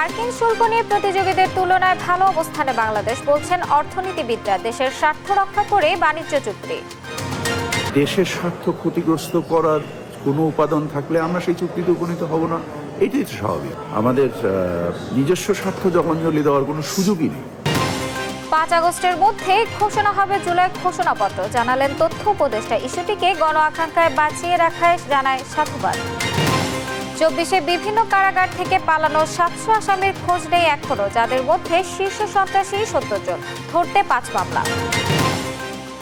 মার্কিন শুল্ক নিয়ে প্রতিযোগীদের তুলনায় ভালো অবস্থানে বাংলাদেশ, বলছেন অর্থনীতিবিদরা। দেশের স্বার্থ রক্ষা করে বাণিজ্য চুক্তি। দেশের স্বার্থ ক্ষতিগ্রস্ত করার কোনো উপাদান থাকলে আমরা সেই চুক্তিতে উপনীত হব না, এটাই তো স্বাভাবিক। আমাদের নিজস্ব স্বার্থ জলাঞ্জলি দেওয়ার কোনো সুযোগই নেই। 5 আগস্টের মধ্যে ঘোষণা হবে জুলাই ঘোষণাপত্র, জানালেন তথ্য উপদেষ্টা। ইস্যুটিকে গণ আকাঙ্ক্ষায় বাঁচিয়ে রাখায় জানায় সাধুবাদ। 24-এ বিভিন্ন কারাগার থেকে পালানো 700 আসামির খোঁজ নেই এখনো, যাদের মধ্যে শীর্ষ সন্ত্রাসী 70 জন, ধরতে 5 মামলা।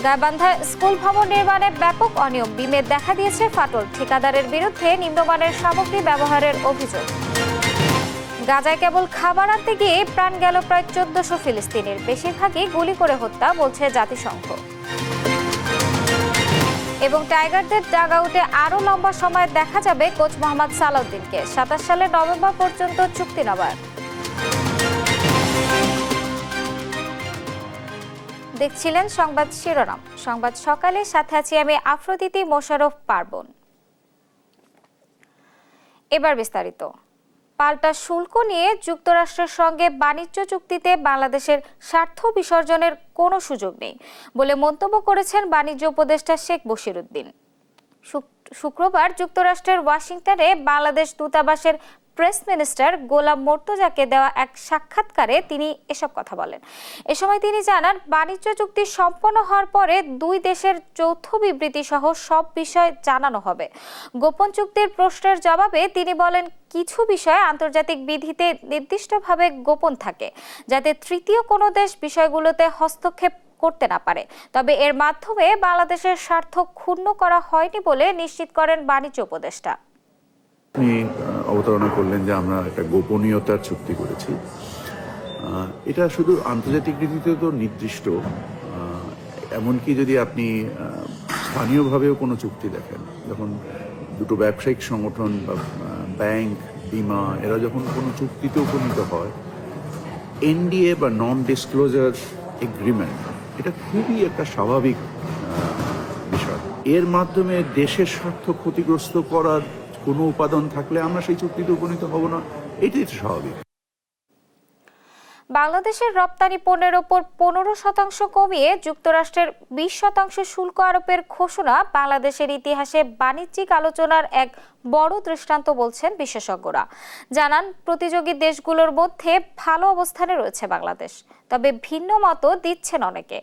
গাইবান্ধায় স্কুল ভবন নির্মাণে ব্যাপক অনিয়ম, বিমে দেখা দিয়েছে ফাটল, ঠিকাদারের বিরুদ্ধে নিম্নমানের সামগ্রী ব্যবহারের অভিযোগ। গাজায় কেবল খাবার আনতে গিয়ে প্রাণ গেল প্রায় 1400 ফিলিস্তিনির, বেশিরভাগই গুলি করে হত্যা, বলছে জাতিসংঘ। এবং টাইগারদের ডাগআউটে আরও লম্বা সময় দেখা যাবে কোচ মোহাম্মদ সালাউদ্দিনকে। 27 সালের নভেম্বর পর্যন্ত চুক্তি নবায়ন। দেখছিলেন সংবাদ শিরোনাম। সংবাদ সকালে, সাথে আছি আমি আফ্রোদিতি মোশাররফ পার্বণ। এবার বিস্তারিত। পাল্টা শুল্ক নিয়ে যুক্তরাষ্ট্রের সঙ্গে বাণিজ্য চুক্তিতে বাংলাদেশের স্বার্থ বিসর্জনের কোনো সুযোগ নেই বলে মন্তব্য করেছেন বাণিজ্য উপদেষ্টা শেখ বশিরউদ্দিন। শুক্রবার যুক্তরাষ্ট্রের ওয়াশিংটনে বাংলাদেশ দূতাবাসের প্রেস মিনিস্টার গোলাম মর্তুজাকে দেওয়া এক সাক্ষাৎকারে তিনি এসব কথা বলেন। এ সময় তিনি জানান, বাণিজ্য চুক্তি সম্পন্ন হওয়ার পরে দুই দেশের যৌথ বিবৃতি সহ সব বিষয় জানানো হবে। গোপন চুক্তির প্রশ্নের জবাবে তিনি বলেন, কিছু বিষয় আন্তর্জাতিক বিধিতে নির্দিষ্টভাবে গোপন থাকে, যাতে তৃতীয় কোনো দেশ বিষয়গুলোতে হস্তক্ষেপ করতে না পারে। তবে এর মাধ্যমে বাংলাদেশের স্বার্থ ক্ষুণ্ণ করা হয়নি বলে নিশ্চিত করেন বাণিজ্য উপদেষ্টা। আপনি অবতারণা করলেন যে আমরা একটা গোপনীয়তার চুক্তি করেছি। এটা শুধু আন্তর্জাতিক নীতিতে তো নির্দিষ্ট, এমনকি যদি আপনি স্থানীয়ভাবেও কোনো চুক্তি দেখেন, যখন দুটো ব্যবসায়িক সংগঠন বা ব্যাংক, বিমা, এরা যখন কোনো চুক্তিতে উপনীত হয়, এনডিএ বা নন ডিসক্লোজার এগ্রিমেন্ট, এটা খুবই একটা স্বাভাবিক বিষয়। এর মাধ্যমে দেশের স্বার্থ ক্ষতিগ্রস্ত করার কোনো উপাদান থাকলে আমরা সেই চুক্তিতে উপনীত হব না, এটাই তো স্বাভাবিক। বাংলাদেশের রপ্তানি পণ্যের ওপর 15% কমিয়ে যুক্তরাষ্ট্রের 20% শুল্ক আরোপের ঘোষণা বাংলাদেশের ইতিহাসে বাণিজ্যিক আলোচনার এক বড় দৃষ্টান্ত, বলছেন বিশেষজ্ঞরা। জানান, প্রতিযোগী দেশগুলোর মধ্যে ভালো অবস্থানে রয়েছে বাংলাদেশ, তবে ভিন্ন মত দিচ্ছেন অনেকে।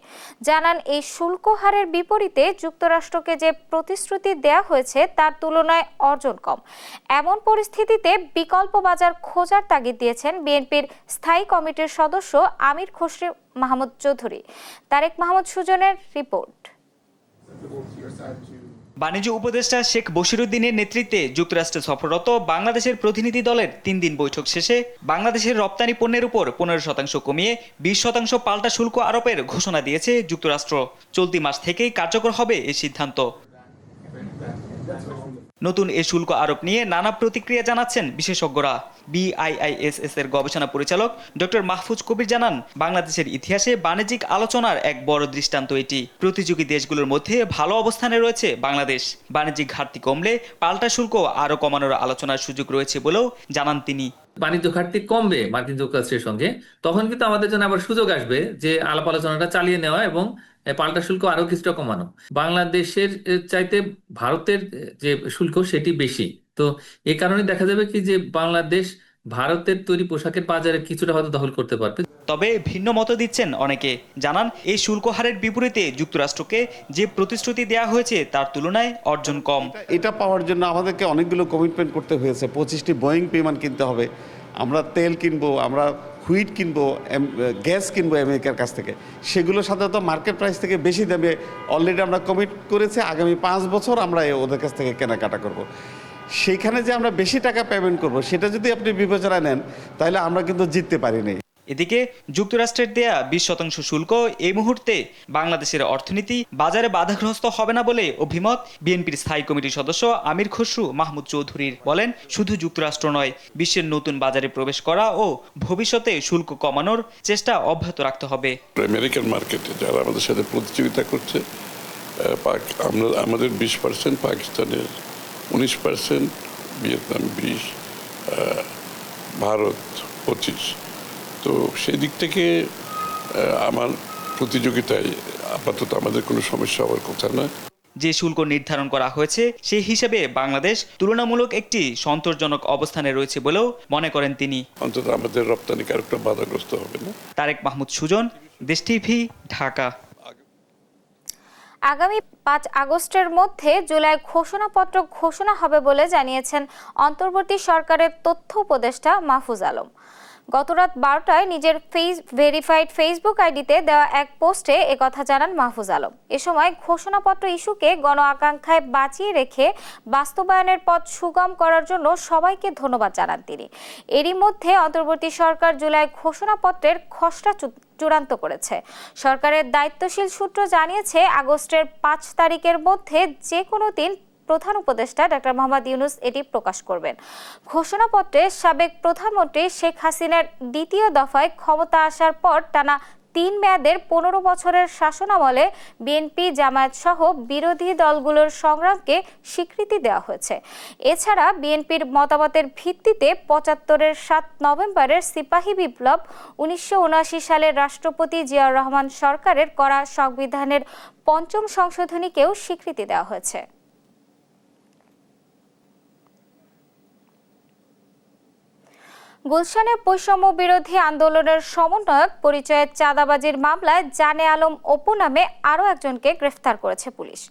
জানান, এই শুল্ক হারের বিপরীতে যুক্তরাষ্ট্রকে যে প্রতিশ্রুতি দেয়া হয়েছে তার তুলনায় অর্জন কম। এমন পরিস্থিতিতে বিকল্প বাজার খোঁজার তাগিদ দিয়েছেন বিএনপির স্থায়ী কমিটির সদস্য আমির খসরু মাহমুদ চৌধুরী। তারেক মাহমুদ সুজনের রিপোর্ট। বাণিজ্য উপদেষ্টা শেখ বশিরউদ্দিনের নেতৃত্বে যুক্তরাষ্ট্রে সফররত বাংলাদেশের প্রতিনিধি দলের 3 দিন বৈঠক শেষে বাংলাদেশের রপ্তানি পণ্যের উপর 15% কমিয়ে 20% পাল্টা শুল্ক আরোপের ঘোষণা দিয়েছে যুক্তরাষ্ট্র। চলতি মাস থেকেই কার্যকর হবে এই সিদ্ধান্ত। নতুন এই শুল্ক আরোপ নিয়ে নানা প্রতিক্রিয়া জানাচ্ছেন বিশেষজ্ঞরা। বিআইআইএসএস এর গবেষণা পরিচালক ডক্টর মাহফুজ কবির জানান, বাংলাদেশের ইতিহাসে বাণিজ্যিক আলোচনার এক বড় দৃষ্টান্ত এটি। প্রতিযোগী দেশগুলোর মধ্যে ভালো অবস্থানে রয়েছে বাংলাদেশ। বাণিজ্যিক ঘাটতি কমলে পাল্টা শুল্ক আরও কমানোর আলোচনার সুযোগ রয়েছে বলেও জানান তিনি। বাণিজ্য ঘাটতি কমবে মার্কিন যুক্তরাষ্ট্রের সঙ্গে, তখন কিন্তু আমাদের জন্য আবার সুযোগ আসবে যে আলাপ আলোচনাটা চালিয়ে নেওয়া এবং পাল্টা শুল্ক আরো কিছুটা কমানো। বাংলাদেশের চাইতে ভারতের যে শুল্ক সেটি বেশি, তো এই কারণে দেখা যাবে কি যে বাংলাদেশ ভারতের তৈরি পোশাকের বাজারে কিছুটা হয়তো দখল করতে পারবে। তবে ভিন্ন মত দিচ্ছেন অনেকে। জানান, এই শুল্ক হারের বিপরীতে যুক্তরাষ্ট্রকে যে প্রতিশ্রুতি দেওয়া হয়েছে তার তুলনায় অর্জন কম। এটা পাওয়ার জন্য আমাদেরকে অনেকগুলো কমিটমেন্ট করতে হয়েছে। 25টি বোয়িং বিমান কিনতে হবে, আমরা তেল কিনবো, আমরা হুইট কিনবো, গ্যাস কিনবো আমেরিকার কাছ থেকে। সেগুলো সাধারণত মার্কেট প্রাইস থেকে বেশি দামে অলরেডি আমরা কমিট করেছি। আগামী 5 বছর আমরা ওদের কাছ থেকে কেনাকাটা করব। সেইখানে যে আমরা বেশি টাকা পেমেন্ট করব, সেটা যদি আপনি বিবেচনায় নেন, তাহলে আমরা কিন্তু জিততে পারিনি। এদিকে যুক্তরাষ্ট্রের দেয়া 20% শুল্ক এই মুহূর্তে বাংলাদেশের অর্থনীতি বাজারে বাধাগ্রস্ত হবে না বলে অভিমত বিএনপির স্থায়ী কমিটির সদস্য আমির খসরু মাহমুদ চৌধুরীর। বলেন, শুধু যুক্তরাষ্ট্র নয়, বিশ্বের নতুন বাজারে প্রবেশ করা ও ভবিষ্যতে শুল্ক কমানোর চেষ্টা অব্যাহত রাখতে হবে। আমেরিকান মার্কেটে যারা আমাদের সাথে প্রতিযোগিতা করছে, আমাদের 20%, পাকিস্তানের 19%, ভিয়েতনাম 20%, ভারত 25। তো সেই দিক থেকে আমার প্রতিযোগিতায় আপাতত আমাদের কোনো সমস্যা হওয়ার কথা না। যে শুল্ক নির্ধারণ করা হয়েছে সেই হিসেবে বাংলাদেশ তুলনামূলক একটি সন্তোষজনক অবস্থানে রয়েছে বলেও মনে করেন তিনি। অন্তত আমাদের রপ্তানিকারকরা বাধাগ্রস্ত হবে না। তারেক মাহমুদ সুজন, দেশ টিভি, ঢাকা। আগামী 5 আগস্টের মধ্যে জুলাই ঘোষণাপত্র ঘোষণা হবে বলে জানিয়েছেন অন্তর্বর্তী সরকারের তথ্য উপদেষ্টা মাহফুজ আলম। গতরাত 12টায় নিজের ভেরিফাইড ফেসবুক আইডিতে দেওয়া এক পোস্টে একথা জানান মাহফুজ আলম। এ সময় ঘোষণাপত্র ইস্যুকে গণ আকাঙ্ক্ষায় বাঁচিয়ে রেখে বাস্তবায়নের পথ সুগম করার জন্য সবাইকে ধন্যবাদ জানান তিনি। এরই মধ্যে অন্তর্বর্তী সরকার জুলাই ঘোষণাপত্রের খসড়া চূড়ান্ত করেছে। সরকারের দায়িত্বশীল সূত্র জানিয়েছে আগস্টের 5 তারিখের মধ্যে যে কোনো দিন প্রধান উপদেষ্টা ডক্টর মোহাম্মদ ইউনূস এটি প্রকাশ করবেন। ঘোষণাপত্রে সাবেক প্রধানমন্ত্রী শেখ হাসিনার দ্বিতীয় দফায় ক্ষমতা আসার পর টানা 3 মেয়াদের 15 বছরের শাসনামলে বিএনপি, জামায়াত সহ বিরোধী দলগুলোর সংগ্রামকে স্বীকৃতি দেওয়া হয়েছে। এছাড়া বিএনপির মতামতের ভিত্তিতে 75-এর 7 নভেম্বরের সিপাহী বিপ্লব, 1979 সালের রাষ্ট্রপতি জিয়াউর রহমান সরকারের করা সংবিধানের 5ম সংশোধনীকেও স্বীকৃতি দেওয়া হয়েছে। গুলশানে বৈষম্য বিরোধী আন্দোলনের সমন্বয়ক পরিচয়ে চাঁদাবাজির মামলায় জানে আলম অপু নামে আরও একজনকে গ্রেফতার করেছে পুলিশ।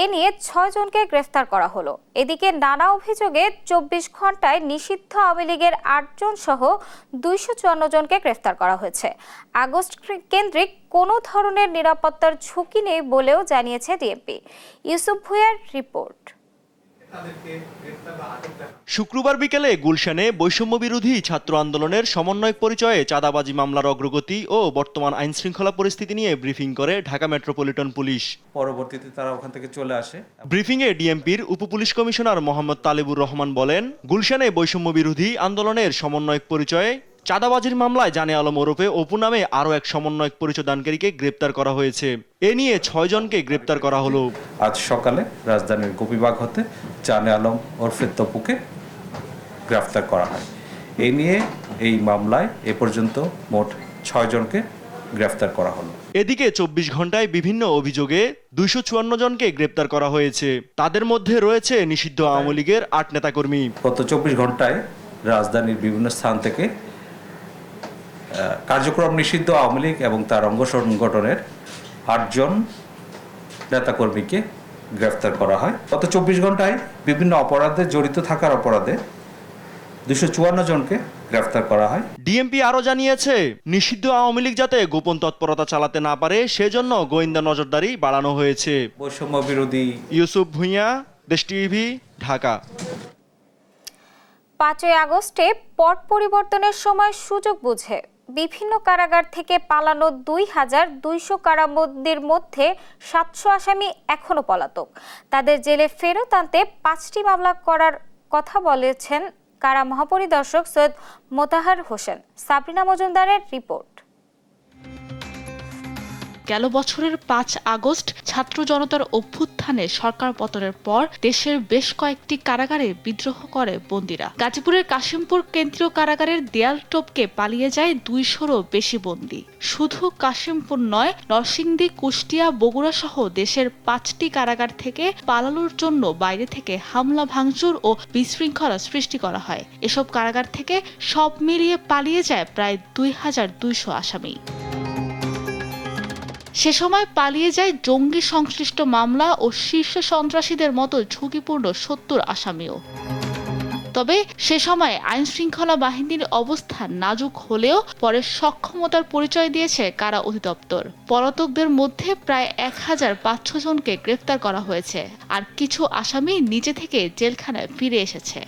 এ নিয়ে 6 জনকে গ্রেফতার করা হলো। এদিকে নানা অভিযোগে 24 ঘন্টায় নিষিদ্ধ আওয়ামী লীগের 8 জন সহ 254 জনকে গ্রেফতার করা হয়েছে। আগস্ট কেন্দ্রিক কোনো ধরনের নিরাপত্তার ঝুঁকি নেই বলেও জানিয়েছে ডিএমপি। ইউসুফ ভুঁইয়ার রিপোর্ট। শুক্রবার বিকেলে গুলশানে বৈষম্য বিরোধী ছাত্র আন্দোলনের সমন্বয়ক পরিচয়ে চাঁদাবাজি মামলার অগ্রগতি ও বর্তমান আইন শৃঙ্খলা পরিস্থিতি নিয়ে ব্রিফিং করে ঢাকা মেট্রোপলিটন পুলিশ। পরবর্তীতে তারা ওখান থেকে চলে আসে। ব্রিফিংয়ে ডিএমপির উপপুলিশ কমিশনার মোহাম্মদ তালেবুর রহমান বলেন, গুলশানে বৈষম্য বিরোধী আন্দোলনের সমন্বয়ক পরিচয়ে চাঁদাবাজির মামলায় জানে আলম ওরফে অপু নামে আরও এক সমন্বয়ক পরিচয়দানকারীকে গ্রেপ্তার করা হয়েছে। এ নিয়ে 6 জনকে গ্রেপ্তার করা হলো। আজ সকালে রাজধানীর গোপীবাগ হতে জানে আলম ওরফে তপুকে গ্রেফতার করা হয়। এই নিয়ে এই মামলায় এ পর্যন্ত মোট 6 জনকে গ্রেফতার করা হলো। এদিকে 24 ঘন্টায় বিভিন্ন অভিযোগে 254 জনকে গ্রেপ্তার করা হয়েছে। তাদের মধ্যে রয়েছে নিষিদ্ধ আওয়ামী লীগের 8 নেতাকর্মী। গত 24 ঘন্টায় রাজধানীর বিভিন্ন স্থান থেকে কার্যক্রম নিষিদ্ধ আওয়ামী লীগ এবং তার অঙ্গ সংগঠনের 8 জন নেতাকর্মীকে গ্রেফতার করা হয়। গত 24 ঘন্টায় বিভিন্ন অপরাধে জড়িত থাকার অপরাধে 254 জনকে গ্রেফতার করা হয়। ডিএমপি আরও জানিয়েছে, নিষিদ্ধ আওয়ামী লীগ যাতে গোপন তৎপরতা চালাতে না পারে সেজন্য গোয়েন্দা নজরদারি বাড়ানো হয়েছে। বৈষম্য বিরোধী। ইউসুফ ভুঁইয়া, দেশ টিভি, ঢাকা। 5 আগস্টে পট পরিবর্তনের সময় সুযোগ বুঝে বিভিন্ন কারাগার থেকে পালানো 2200 কারাবন্দীর মধ্যে 700 আসামি এখনো পলাতক। তাদের জেলে ফেরত আনতে 5টি মামলা করার কথা বলেছেন কারা মহাপরিদর্শক সৈয়দ মোতাহার হোসেন। সাবরিনা মজুমদারের রিপোর্ট। গেল বছরের 5 আগস্ট ছাত্র জনতার অভ্যুত্থানে সরকার পতনের পর দেশের বেশ কয়েকটি কারাগারে বিদ্রোহ করে বন্দীরা। গাজীপুরের কাশিমপুর কেন্দ্রীয় কারাগারের দেয়াল টপকে পালিয়ে যায় 200-রও বেশি বন্দী। শুধু কাশিমপুর নয়, নরসিংদী, কুষ্টিয়া, বগুড়া সহ দেশের 5টি কারাগার থেকে পালানোর জন্য বাইরে থেকে হামলা, ভাঙচুর ও বিশৃঙ্খলা সৃষ্টি করা হয়। এসব কারাগার থেকে সব মিলিয়ে পালিয়ে যায় প্রায় 2200 আসামি। সে সময় পালিয়ে যায় জঙ্গি সংশ্লিষ্ট মামলা ও শীর্ষ সন্ত্রাসীদের মতো ঝুঁকিপূর্ণ 70 আসামিও। তবে সে সময় আইন শৃঙ্খলা বাহিনীর অবস্থা নাজুক হলেও পরে সক্ষমতার পরিচয় দিয়েছে কারা অধিদপ্তর। পলাতকদের মধ্যে প্রায় 1500 জনকে গ্রেফতার করা হয়েছে, আর কিছু আসামি নিজে থেকে জেলখানায় ফিরে এসেছে।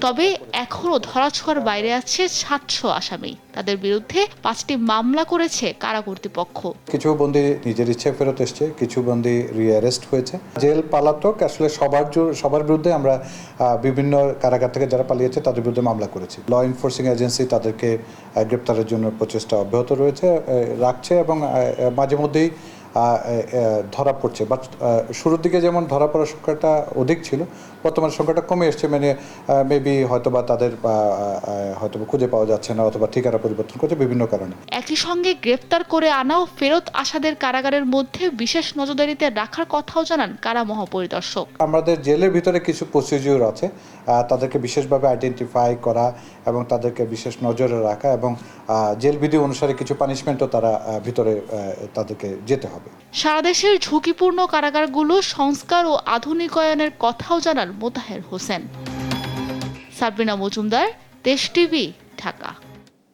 তবে এখনো ধরাছোঁয়ার বাইরে আছে 700 আসামি। তাদের বিরুদ্ধে 5টি মামলা করেছে কারা কর্তৃপক্ষ। কিছু বন্দী নিজের ইচ্ছে ফেরত এসছে, কিছু বন্দী রিঅ্যারেস্ট হয়েছে। জেল পালাতক আসলে সবার বিরুদ্ধে আমরা বিভিন্ন কারাগার থেকে যারা পালিয়েছে তাদের বিরুদ্ধে মামলা করেছি। ল এনফোর্সিং এজেন্সি তাদেরকে গ্রেপ্তারের জন্য প্রচেষ্টা অব্যাহত রাখছে এবং মাঝে মধ্যেই ধরা পড়ছে, বাট শুরুর দিকে যেমন ধরা পড়ার সংখ্যাটা অধিক ছিল, বর্তমান সংখ্যাটা কমে এসছে। মানে মেবি হয়তোবা তাদের হয়তোবা খুঁজে পাওয়া যাচ্ছে না, অথবা ঠিকানা পরিবর্তন করছে বিভিন্ন কারণে। একই সঙ্গে গ্রেপ্তার করে আনা ও ফেরত আসাদের কারাগারের মধ্যে বিশেষ নজরদারিতে রাখার কথাও জানান কারা মহাপরিদর্শক। আমাদের জেলের ভিতরে কিছু প্রসিডিউর আছে, তাদেরকে বিশেষভাবে আইডেন্টিফাই করা এবং তাদেরকে বিশেষ নজরে রাখা, এবং জেল বিধি অনুসারে কিছু পানিশমেন্টও তারা ভিতরে তাদেরকে যেতে হবে। সারা দেশের ঝুঁকিপূর্ণ কারাগারগুলো সংস্কার ও আধুনিকায়নের কথাও জানান মোতাহের হোসেন। সাবরিনা মজুমদার, দেশ টিভি, ঢাকা।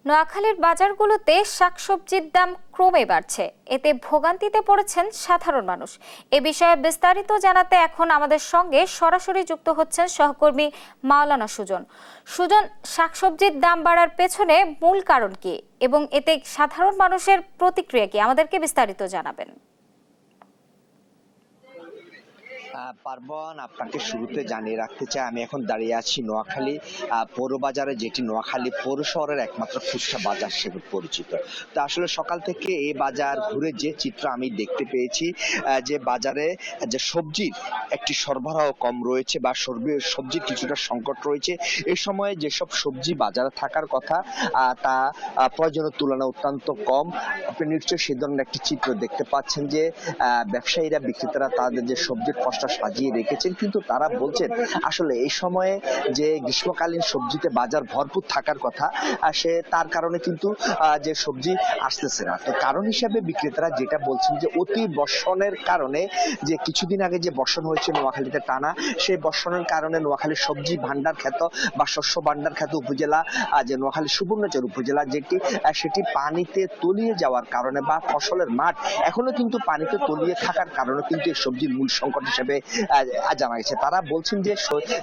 নোয়াখালীর বাজারগুলোতে শাকসবজির দাম ক্রমে বাড়ছে, এতে ভোগান্তিতে পড়েছেন সাধারণ মানুষ। এ বিষয়ে বিস্তারিত জানাতে এখন আমাদের সঙ্গে সরাসরি যুক্ত হচ্ছেন সহকর্মী মাওলানা সুজন। সুজন, শাকসবজির দাম বাড়ার পেছনে মূল কারণ কি এবং এতে সাধারণ মানুষের প্রতিক্রিয়া কি, আমাদেরকে বিস্তারিত জানাবেন। পার্বণ, আপনাকে শুরুতে জানিয়ে রাখতে চাই আমি এখন দাঁড়িয়ে আছি নোয়াখালী পৌরবাজারে, যেটি নোয়াখালী পৌর শহরের একমাত্র খুচরা বাজার হিসেবে পরিচিত। তো আসলে সকাল থেকে এই বাজার ঘুরে যে চিত্র আমি দেখতে পেয়েছি, যে বাজারে যে সবজির একটি সরবরাহ কম রয়েছে বা সবজির কিছুটা সংকট রয়েছে। এই সময়ে যেসব সবজি বাজারে থাকার কথা তা প্রয়োজনের তুলনায় অত্যন্ত কম। আপনি নিশ্চয়ই সে ধরনের একটি চিত্র দেখতে পাচ্ছেন যে ব্যবসায়ীরা, বিক্রেতারা তাদের যে সবজির সাজিয়ে রেখেছেন, কিন্তু তারা বলছেন আসলে এই সময়ে যে গ্রীষ্মকালীন সবজিতে বাজার ভরপুর থাকার কথা, তার কারণে কিন্তু যে সবজি আসতেছে না। তো কারণ হিসাবে বিক্রেতারা যেটা বলছেন যে অতি বর্ষণের কারণে, যে কিছুদিন আগে যে বর্ষণ হয়েছে নোয়াখালীতে টানা, সেই বর্ষণের কারণে নোয়াখালীর সবজি ভান্ডার খ্যাত বা শস্য ভান্ডার খ্যাত উপজেলা, যে নোয়াখালী সুবর্ণচর উপজেলা, সেটি পানিতে তলিয়ে যাওয়ার কারণে বা ফসলের মাঠ এখনো কিন্তু পানিতে তলিয়ে থাকার কারণে কিন্তু এই সবজির মূল সংকট হিসেবে জানা গেছে। তারা বলছেন যে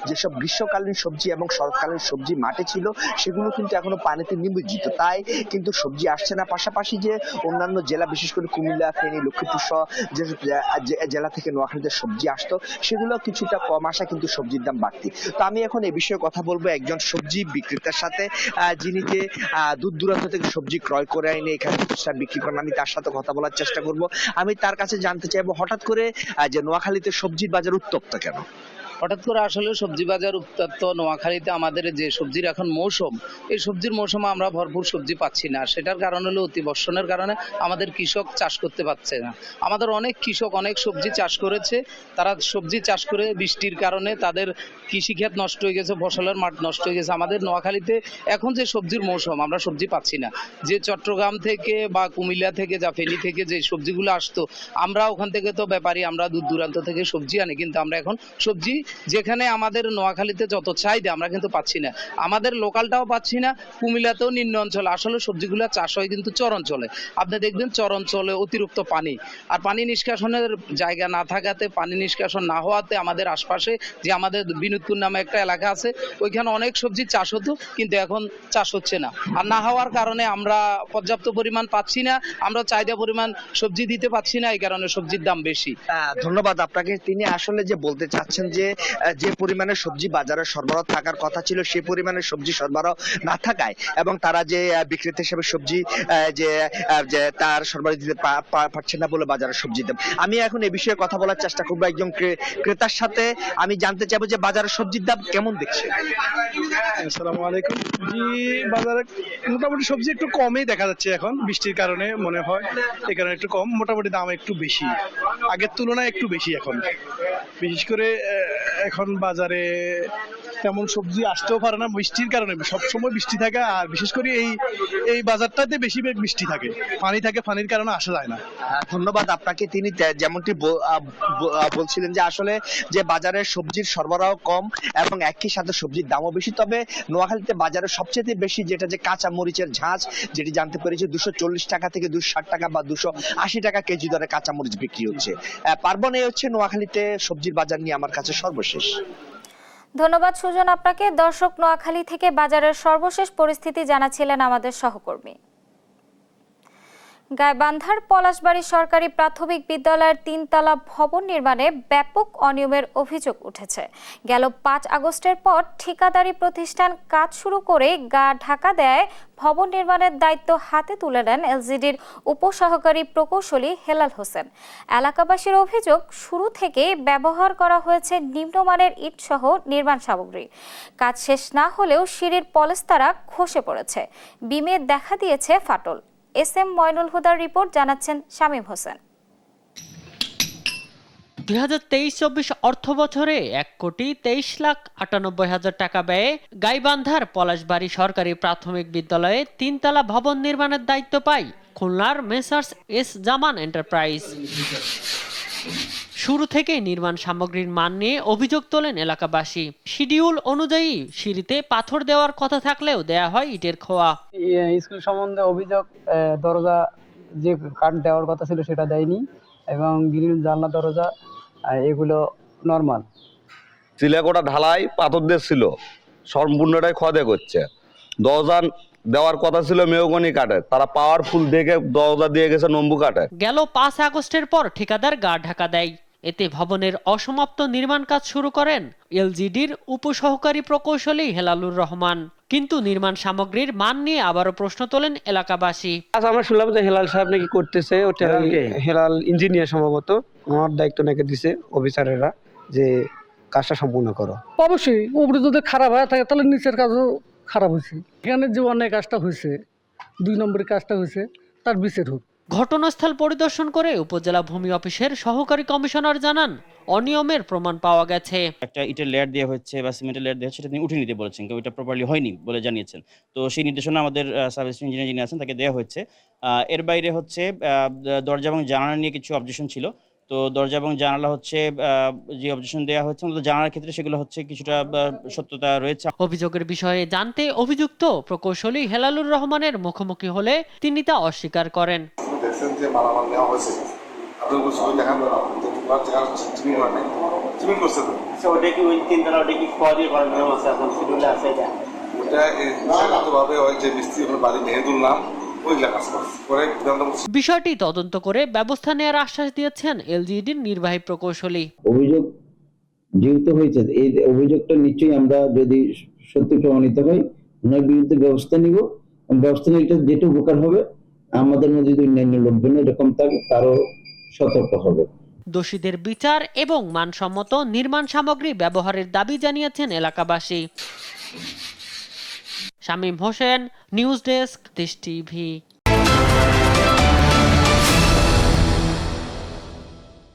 যেসব গ্রীষ্মকালীন সবজি এবং শরৎকালীন সবজি মাঠে ছিল সেগুলো কিন্তু এখনো পানিতে নিমজ্জিত, তাই কিন্তু সবজি আসছে না। পাশাপাশি যে অন্যান্য জেলা, বিশেষ করে কুমিল্লা, ফেনী, লক্ষ্মীপুর সহ যে জেলা থেকে নোয়াখালীতে সবজি আসতো, সেগুলো কিছুটা কম আসা, কিন্তু সবজির দাম বাড়তি। তো আমি এখন এই বিষয়ে কথা বলবো একজন সবজি বিক্রেতার সাথে, যিনি যে দূর দূরান্ত থেকে সবজি ক্রয় করে আইনে এখানে বিক্রি করেন। আমি তার সাথে কথা বলার চেষ্টা করব। আমি তার কাছে জানতে চাইবো, হঠাৎ করে যে নোয়াখালীতে সবজির বাজার উত্তপ্ত কেন? হঠাৎ করে আসলে সবজি বাজার উত্তপ্ত। নোয়াখালীতে আমাদের যে সবজির এখন মৌসুম, এই সবজির মৌসুমে আমরা ভরপুর সবজি পাচ্ছি না। সেটার কারণ হলো অতি বর্ষণের কারণে আমাদের কৃষক চাষ করতে পারছে না। আমাদের অনেক কৃষক অনেক সবজি চাষ করেছে, তারা সবজি চাষ করে বৃষ্টির কারণে তাদের কৃষিক্ষেত নষ্ট হয়ে গেছে, ফসলের মাঠ নষ্ট হয়ে গেছে। আমাদের নোয়াখালীতে এখন যে সবজির মৌসুম, আমরা সবজি পাচ্ছি না। যে চট্টগ্রাম থেকে বা কুমিল্লা থেকে, যা ফেনী থেকে যে সবজিগুলো আসতো, আমরা ওখান থেকে তো ব্যাপারী, আমরা দূর দূরান্ত থেকে সবজি আনি, কিন্তু আমরা এখন সবজি যেখানে আমাদের নোয়াখালীতে যত চাহিদা আমরা কিন্তু পাচ্ছি না। আমাদের লোকালটাও পাচ্ছি না, কুমিল্লাতেও নিম্ন অঞ্চলে আসলে সবজিগুলো চাষ হয় কিন্তু চর অঞ্চলে। আপনি দেখবেন চর অঞ্চলে অতিরিক্ত পানি, আর পানি নিষ্কাশনের জায়গা না থাকাতে, পানি নিষ্কাশন না হওয়াতে আমাদের আশপাশে যে আমাদের বিনোদপুর নামে একটা এলাকা আছে, ওইখানে অনেক সবজি চাষ হতো, কিন্তু এখন চাষ হচ্ছে না। আর না হওয়ার কারণে আমরা পর্যাপ্ত পরিমাণ পাচ্ছি না, আমরা চাহিদা পরিমাণ সবজি দিতে পারছি না, এই কারণে সবজির দাম বেশি। ধন্যবাদ আপনাকে। তিনি আসলে যে বলতে চাচ্ছেন যে পরিমাণে সবজি বাজারে সরবরাহ থাকার কথা ছিল, সেই পরিমাণে সবজি সরবরাহ না থাকায় এবং তারা যে বিক্রেতা হিসেবে সবজি যে তার সরবরাহ দিতে পারছে না বলে বাজারে সবজি দাম। আমি এখন এই বিষয়ে কথা বলার চেষ্টা করবো একজন ক্রেতার সাথে। আমি জানতে চাইবো যে বাজারে সবজির দাম কেমন দেখছে? আসসালামু আলাইকুম। জি, বাজারে মোটামুটি সবজি একটু কমই দেখা যাচ্ছে এখন, বৃষ্টির কারণে মনে হয় এই কারণে একটু কম। মোটামুটি দাম একটু বেশি, আগের তুলনায় একটু বেশি এখন। বিশেষ করে এখন বাজারে তেমন সবজি আসতেও পারে না বৃষ্টির কারণে, সবসময় বৃষ্টি থাকে। আর বিশেষ করে এই বাজারটাতে বেশি বৃষ্টি থাকে, পানি থাকে, পানির কারণে আসা যায় না। ধন্যবাদ আপনাকে। তিনি যেমনটি বলছিলেন যে আসলে যে বাজারে সবজির সরবরাহ কম এবং একই সাথে সবজির দামও বেশি। তবে নোয়াখালীতে বাজারে সবচেয়ে বেশি যেটা যে কাঁচা মরিচের ঝাঁজ, যেটি জানতে পেরেছি 240 টাকা থেকে 260 টাকা বা 280 টাকা কেজি দরে কাঁচা মরিচ বিক্রি হচ্ছে। পার্বণ, এই হচ্ছে নোয়াখালীতে সবজির বাজার নিয়ে আমার কাছে সর্বশেষ। ধন্যবাদ সুজন আপনাকে। দর্শক, নোয়াখালী থেকে বাজারের সর্বশেষ পরিস্থিতি জানাচ্ছিলেন আমাদের সহকর্মী। গাইবান্ধার পলাশবাড়ী সরকারি প্রাথমিক বিদ্যালয়ের 3তলা ভবন নির্মাণে ব্যাপক অনিয়মের অভিযোগ উঠেছে। গেল 5 আগস্টের পর ঠিকাদারি প্রতিষ্ঠান কাজ শুরু করে গা ঢাকা দেয় ভবন নির্মাণের দায়িত্ব হাতে তুলে নেন এলজিডির উপসহকারী প্রকৌশলী হেলাল হোসেন। এলাকাবাসীর অভিযোগ, শুরু থেকেই ব্যবহার করা হয়েছে নিম্নমানের ইটসহ নির্মাণ সামগ্রী। কাজ শেষ না হলেও সিঁড়ির পলেস্তারা খসে পড়েছে, বিমে দেখা দিয়েছে ফাটল। এসএম ময়নুল হুদার রিপোর্ট, জানাচ্ছেন শামীম হোসেন। 2023-24 অর্থ বছরে 1,23,98,000 টাকা ব্যয়ে গাইবান্ধার পলাশবাড়ী সরকারি প্রাথমিক বিদ্যালয়ে 3তলা ভবন নির্মাণের দায়িত্ব পায় খুলনার মেসার্স এস জামান এন্টারপ্রাইজ। শুরু থেকেই নির্মাণ সামগ্রীর মান নিয়ে অভিযোগ তোলেন এলাকাবাসী। শিডিউল অনুযায়ী সিঁড়িতে পাথর দেওয়ার কথা থাকলেও দেয়া হয় ইটের খোয়া। স্কুল সম্বন্ধে অভিযোগ, দরজা যে কাঠ দেওয়ার কথা ছিল সেটা দেয়নি, এবং গ্রিল, জানলা, দরজা এগুলো নর্মাল। চিলেকোটা ঢালাই পাথর দিয়ে ছিল, সম্পূর্ণটাই খদে করছে। দরজা দেওয়ার কথা ছিল মেহগনি কাঠের, তারা পাওয়ারফুল দেখে দরজা দিয়ে গেছে নম্বু কাঠের। গেল 5 আগস্টের পর ঠিকাদার গা ঢাকা দেয়। এতে ভবনের অসমাপ্ত নির্মাণ কাজ শুরু করেন এলজিডির উপসহকারী প্রকৌশলী হেলালুর রহমান। কিন্তু নির্মাণ সামগ্রীর মান নিয়ে আবারও প্রশ্ন তোলেন এলাকাবাসী। আমরা শুনলাম যে হেলাল সাহেব নাকি করতেছে, ওটা হেলাল ইঞ্জিনিয়ার সম্ভবত, আমার দায়িত্ব নাকি দিছে অফিসারেরা যে কাজটা সম্পূর্ণ করো। অবশ্যই উপরে যদি খারাপ হয়ে থাকে তাহলে নিচের কাজও খারাপ হয়েছে। এখানে যে অনেক কাজটা হয়েছে, 2 নম্বরের কাজটা হয়েছে, তার বিচার হোক। ঘটনাস্থল পরিদর্শন করে উপজেলা ভূমি অফিসের সহকারী কমিশনার জানান, অনিয়মের প্রমাণ পাওয়া গেছে। একটা ইটের লেয়ার দেওয়া হচ্ছে বা সিমেন্টের লেয়ার দেওয়া হচ্ছে, সেটা তিনি উঠে নিতে বলেছেন, কিন্তু ওইটা প্রপারলি হয়নি বলে জানিয়েছেন। তো সেই নির্দেশনা আমাদের সার্ভিস ইঞ্জিনিয়ার যিনি আছেন তাকে দেওয়া হচ্ছে। এর বাইরে হচ্ছে দরজা এবং জানালা নিয়ে কিছু অবজেকশন ছিল। তো দরজা এবং জানালা হচ্ছে যে অবজেকশন দেওয়া হচ্ছে, জানালার ক্ষেত্রে সেগুলো হচ্ছে কিছুটা সত্যতা রয়েছে। অভিযোগের বিষয়ে জানতে অভিযুক্ত প্রকৌশলী হেলালুর রহমানের মুখোমুখি হলে তিনি তা অস্বীকার করেন। বিষয়টি তদন্ত করে ব্যবস্থা নেওয়ার আশ্বাস দিয়েছেন এলজিডির নির্বাহী প্রকৌশলী। অভিযোগ যেহেতু হয়েছে, এই অভিযোগটা নিশ্চয়ই আমরা যদি সত্যি প্রমাণিত হয় ওনার বিরুদ্ধে ব্যবস্থা নিব। ব্যবস্থা নিলে যেটা উপকার হবে, আমাদের মধ্যে যদি অন্যান্য লোকজন এরকম থাকে তারও সতর্ক হবে। দোষীদের বিচার এবং মানসম্মত নির্মাণ সামগ্রী ব্যবহারের দাবি জানিয়েছেন এলাকাবাসী। শামীম হোসেন, নিউজ ডেস্ক, দেশ টিভি।